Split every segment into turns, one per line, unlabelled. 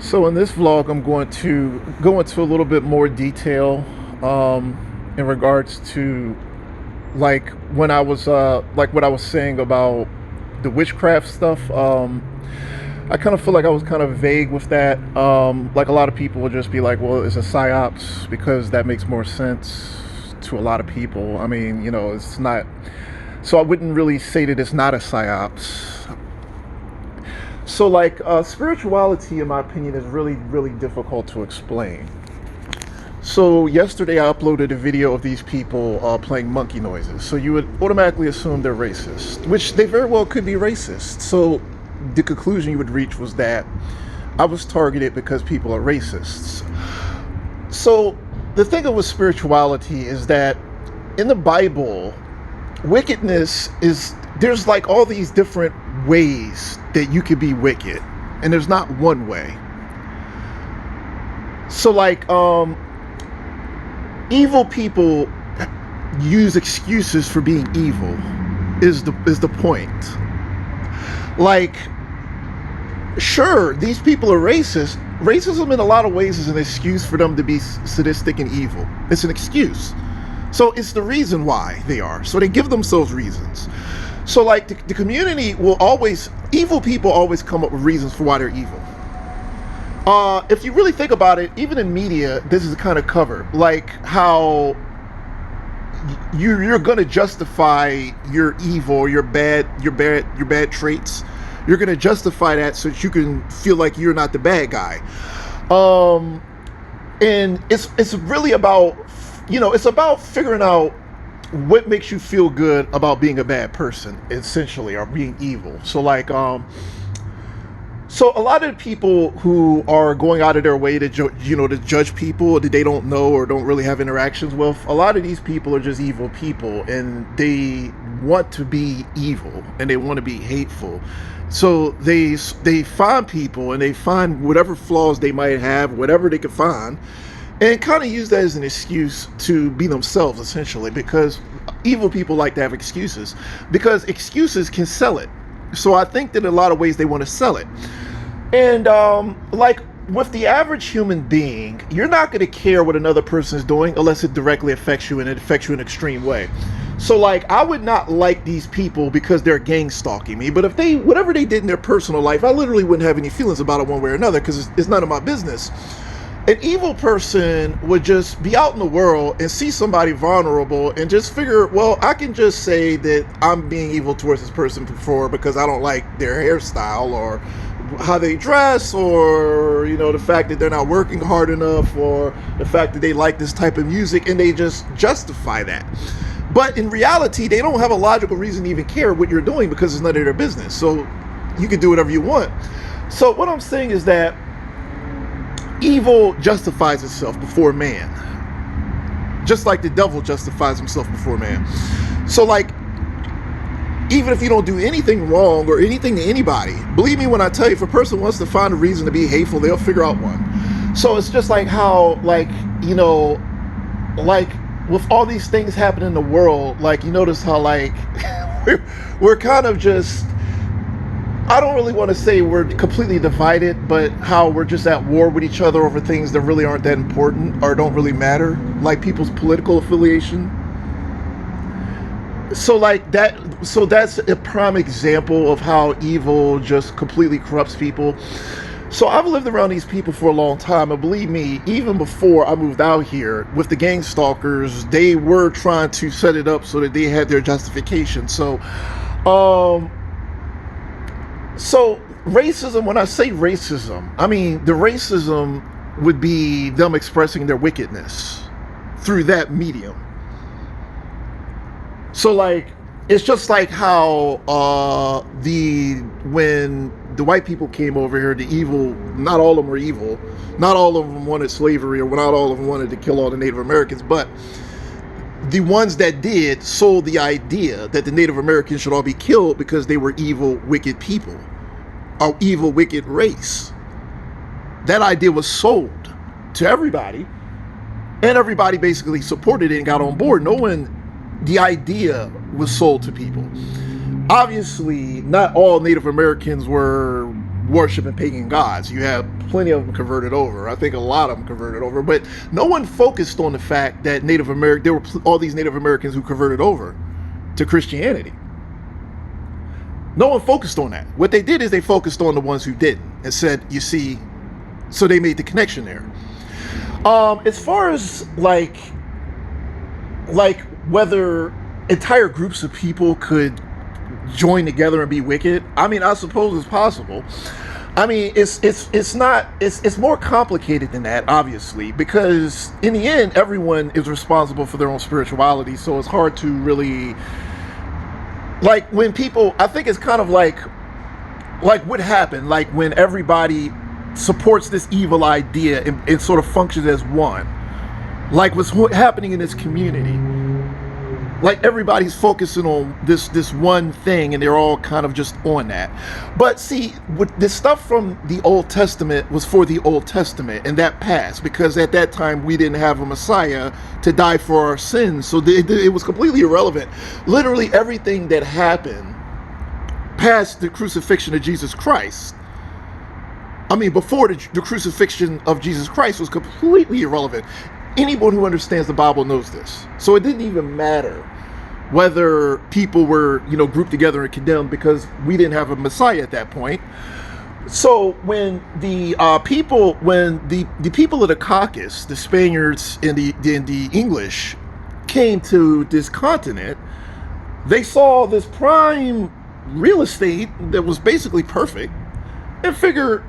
So in this vlog, I'm going to go into a little bit more detail in regards to like when I was like what I was saying about the witchcraft stuff. I kind of feel like I was kind of vague with that. Like a lot of people will just be like, "Well, it's a psyops," because that makes more sense to a lot of people. I mean, it's not. So I wouldn't really say that it's not a psyops. So, like, spirituality, in my opinion, is really, really difficult to explain. So, yesterday I uploaded a video of these people playing monkey noises. So, you would automatically assume they're racist, which they very well could be racist. So, the conclusion you would reach was that I was targeted because people are racists. So, the thing with spirituality is that in the Bible, wickedness is there's like all these different ways that you could be wicked, and there's not one way. So like evil people use excuses for being evil is the point. Like, sure, these people are racist. Racism in a lot of ways is an excuse for them to be sadistic and evil. It's an excuse. So it's the reason why they are. So they give themselves reasons. So like the community will always, evil people always come up with reasons for why they're evil. If you really think about it, even in media, this is kind of covered. Like how you're gonna justify your evil, your bad traits. You're gonna justify that so that you can feel like you're not the bad guy. And it's really about, it's about figuring out what makes you feel good about being a bad person, essentially, or being evil. So like so a lot of people who are going out of their way to to judge people that they don't know or don't really have interactions with, a lot of these people are just evil people, and they want to be evil and they want to be hateful. So they find people and they find whatever flaws they might have, whatever they can find, and kind of use that as an excuse to be themselves, essentially, because evil people like to have excuses, because excuses can sell it. So I think that in a lot of ways they want to sell it. And like with the average human being, you're not going to care what another person is doing unless it directly affects you, and it affects you in an extreme way. So like I would not like these people because they're gang stalking me, but if they, whatever they did in their personal life, I literally wouldn't have any feelings about it one way or another, because it's none of my business. An evil person would just be out in the world and see somebody vulnerable and just figure, well, I can just say that I'm being evil towards this person before because I don't like their hairstyle or how they dress, or the fact that they're not working hard enough, or the fact that they like this type of music, and they just justify that. But in reality, they don't have a logical reason to even care what you're doing, because it's none of their business. So you can do whatever you want. So what I'm saying is that evil justifies itself before man, just like the devil justifies himself before man. So like, even if you don't do anything wrong or anything to anybody, believe me when I tell you, if a person wants to find a reason to be hateful, they'll figure out one. So it's just like how, like, like with all these things happening in the world, like you notice how like we're kind of just, I don't really want to say we're completely divided, but how we're just at war with each other over things that really aren't that important or don't really matter, like people's political affiliation. So like that, so that's a prime example of how evil just completely corrupts people. So I've lived around these people for a long time, and believe me, even before I moved out here with the gang stalkers, they were trying to set it up so that they had their justification. So racism, when I say racism, I mean the racism would be them expressing their wickedness through that medium. So like, it's just like how when the white people came over here, the evil, not all of them were evil, not all of them wanted slavery, or not all of them wanted to kill all the Native Americans, but the ones that did sold the idea that the Native Americans should all be killed because they were evil, wicked people, or evil, wicked race. That idea was sold to everybody, and everybody basically supported it and got on board. The idea was sold to people. Obviously, not all Native Americans were worshiping pagan gods. You have plenty of them converted over. I think a lot of them converted over, but no one focused on the fact that there were all these Native Americans who converted over to Christianity. No one focused on that. What they did is they focused on the ones who didn't and said, you see, so they made the connection there. As far as like whether entire groups of people could join together and be wicked, I mean, I suppose it's possible. I mean, it's more complicated than that, obviously, because in the end, everyone is responsible for their own spirituality. So it's hard to really, like, when people, I think it's kind of like what happened, like when everybody supports this evil idea and it sort of functions as one, like what's happening in this community. Like everybody's focusing on this one thing and they're all kind of just on that. But see, with this stuff from the Old Testament was for the Old Testament, and that passed because at that time we didn't have a Messiah to die for our sins. So it was completely irrelevant. Literally everything that happened past the crucifixion of Jesus Christ, I mean, before the crucifixion of Jesus Christ, was completely irrelevant. Anyone who understands the Bible knows this. So it didn't even matter whether people were, grouped together and condemned because we didn't have a Messiah at that point. So when the people of the Caucasus, the Spaniards and the English, came to this continent, they saw this prime real estate that was basically perfect and figured,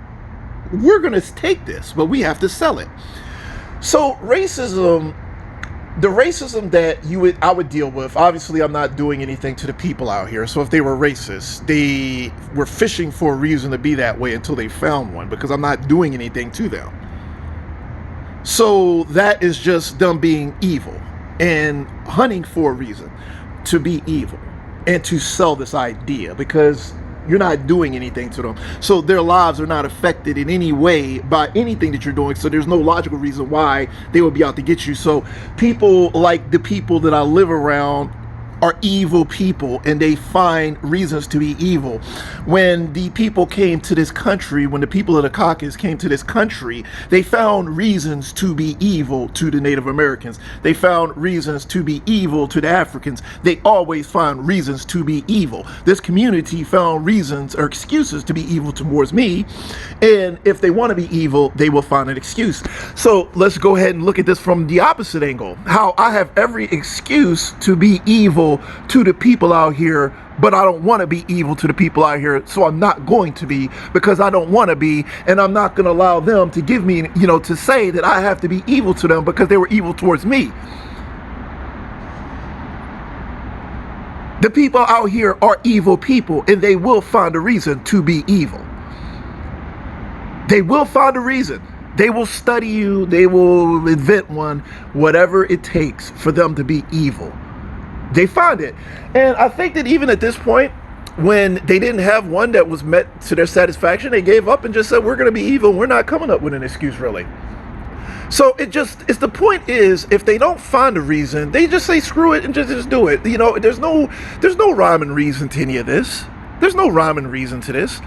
we're going to take this, but we have to sell it. So racism, the racism that I would deal with, obviously I'm not doing anything to the people out here. So if they were racist, they were fishing for a reason to be that way until they found one, because I'm not doing anything to them. So that is just them being evil and hunting for a reason to be evil and to sell this idea, because you're not doing anything to them. So their lives are not affected in any way by anything that you're doing. So there's no logical reason why they would be out to get you. So people like the people that I live around are evil people, and they find reasons to be evil. When the people came to this country, when the people of the Caucasus came to this country, they found reasons to be evil to the Native Americans. They found reasons to be evil to the Africans. They always find reasons to be evil. This community found reasons or excuses to be evil towards me. And if they want to be evil, they will find an excuse. So let's go ahead and look at this from the opposite angle. How I have every excuse to be evil to the people out here, but I don't want to be evil to the people out here, so I'm not going to be, because I don't want to be, and I'm not going to allow them to give me, to say that I have to be evil to them because they were evil towards me. The people out here are evil people, and they will find a reason to be evil. They will find a reason. They will study you. They will invent one, whatever it takes for them to be evil. They find it. And I think that even at this point, when they didn't have one that was met to their satisfaction, they gave up and just said, we're going to be evil. We're not coming up with an excuse, really. So it's the point is, if they don't find a reason, they just say, screw it, and just do it. There's no rhyme and reason to any of this. There's no rhyme and reason to this.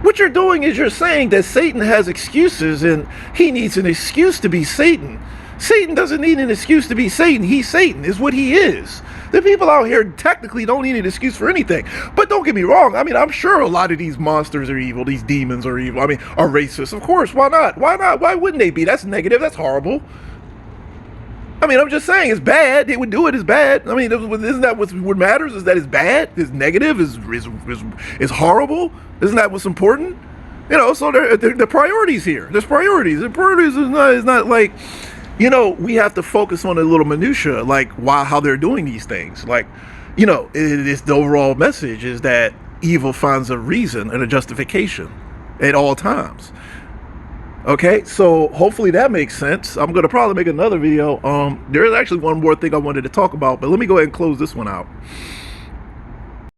What you're doing is you're saying that Satan has excuses and he needs an excuse to be Satan. Satan doesn't need an excuse to be Satan. He's Satan, is what he is. The people out here technically don't need an excuse for anything. But don't get me wrong. I mean, I'm sure a lot of these monsters are evil. These demons are evil. I mean, are racist. Of course. Why not? Why not? Why wouldn't they be? That's negative. That's horrible. I mean, I'm just saying it's bad. They would do it. It's bad. I mean, isn't that what matters? Is that it's bad? It's negative? Is horrible? Isn't that what's important? So the priorities here. There's priorities. The priorities is not like, we have to focus on the little minutia, like how they're doing these things. Like, it's the overall message is that evil finds a reason and a justification at all times. Okay, so hopefully that makes sense. I'm going to probably make another video. There is actually one more thing I wanted to talk about, but let me go ahead and close this one out.